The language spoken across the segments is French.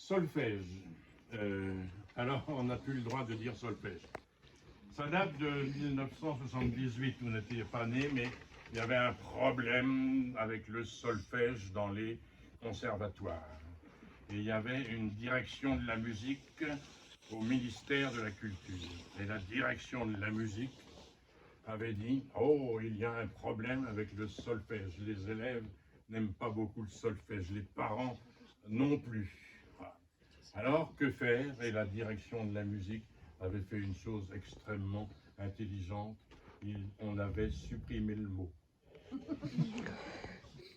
Solfège. Alors, on n'a plus le droit de dire solfège. Ça date de 1978, vous n'étiez pas né, mais il y avait un problème avec le solfège dans les conservatoires. Et il y avait une direction de la musique au ministère de la Culture. Et la direction de la musique avait dit « Oh, il y a un problème avec le solfège. Les élèves n'aiment pas beaucoup le solfège, les parents non plus. » Alors, que faire? Et la direction de la musique avait fait une chose extrêmement intelligente. On avait supprimé le mot.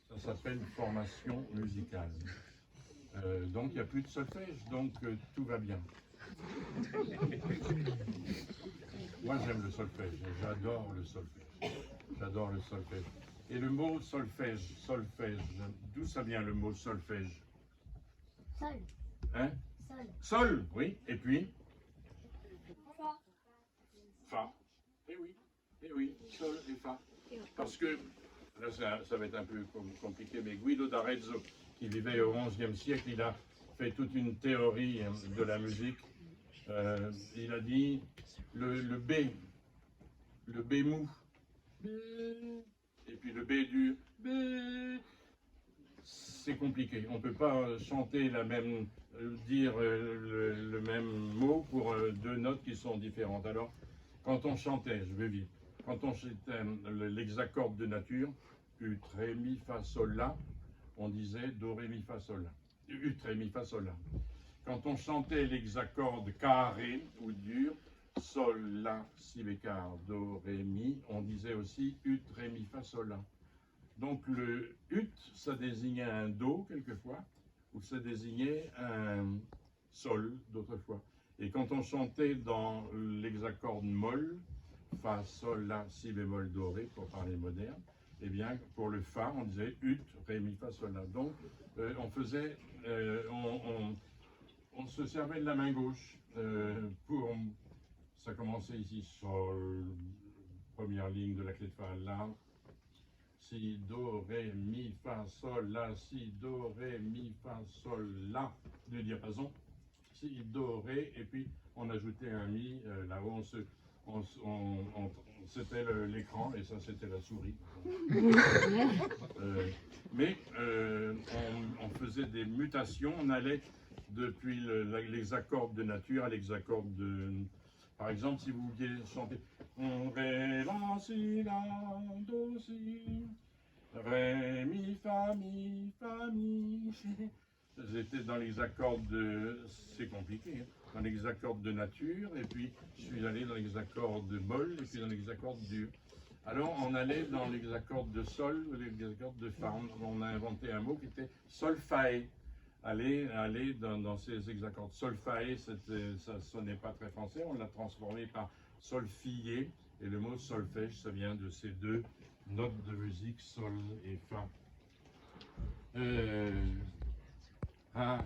Ça s'appelle formation musicale. Donc, il n'y a plus de solfège, donc tout va bien. Moi, j'aime le solfège, j'adore le solfège. J'adore le solfège. Et le mot solfège, d'où ça vient le mot solfège? Sol. Hein? Sol. Sol, oui. Et puis? Fa. Fa. Eh oui, sol et fa. Parce que, là ça va être un peu compliqué, mais Guido d'Arezzo, qui vivait au XIe siècle, il a fait toute une théorie de la musique. Il a dit le B mou, et puis le B dur, c'est compliqué. On ne peut pas chanter dire le même mot pour deux notes qui sont différentes. Alors, quand on chantait, je vais vite, quand on chantait l'hexacorde de nature, ut, ré, mi, fa, sol, la, on disait do, ré, mi, fa, sol, la. Ut, ré, mi, fa, sol, la. Quand on chantait l'hexacorde carré ou dur, sol, la, si bécard, do, ré, mi, on disait aussi ut, ré, mi, fa, sol, la. Donc le ut, ça désignait un do quelquefois, ou ça désignait un sol d'autres fois. Et quand on chantait dans l'hexacorde molle, fa, sol, la, si bémol, do, ré, pour parler moderne, eh bien pour le fa, on disait ut, ré, mi, fa, sol, la. Donc on faisait, on se servait de la main gauche pour, ça commençait ici, sol, première ligne de la clé de fa, la, si, do, ré, mi, fa, sol, la, si, do, ré, mi, fa, sol, la, du diapason, si, do, ré, et puis on ajoutait un mi, là-haut c'était l'écran et ça c'était la souris. Mais on faisait des mutations, on allait depuis l'hexacorde de nature à l'hexacorde de... Par exemple, si vous vouliez chanter ré, la, si, la, do, si, ré, mi, fa, mi, j'étais dans l'hexacorde de... C'est compliqué, hein, dans l'hexacorde de nature, et puis je suis allé dans l'hexacorde de molle, et puis dans l'hexacorde dur. Alors on allait dans l'hexacorde de sol, ou l'hexacorde de fa. On a inventé un mot qui était solfae. Aller dans ces hexacordes. Solfae, ça sonnait pas très français, on l'a transformé par solfier, et le mot solfège, ça vient de ces deux notes de musique, sol et fa.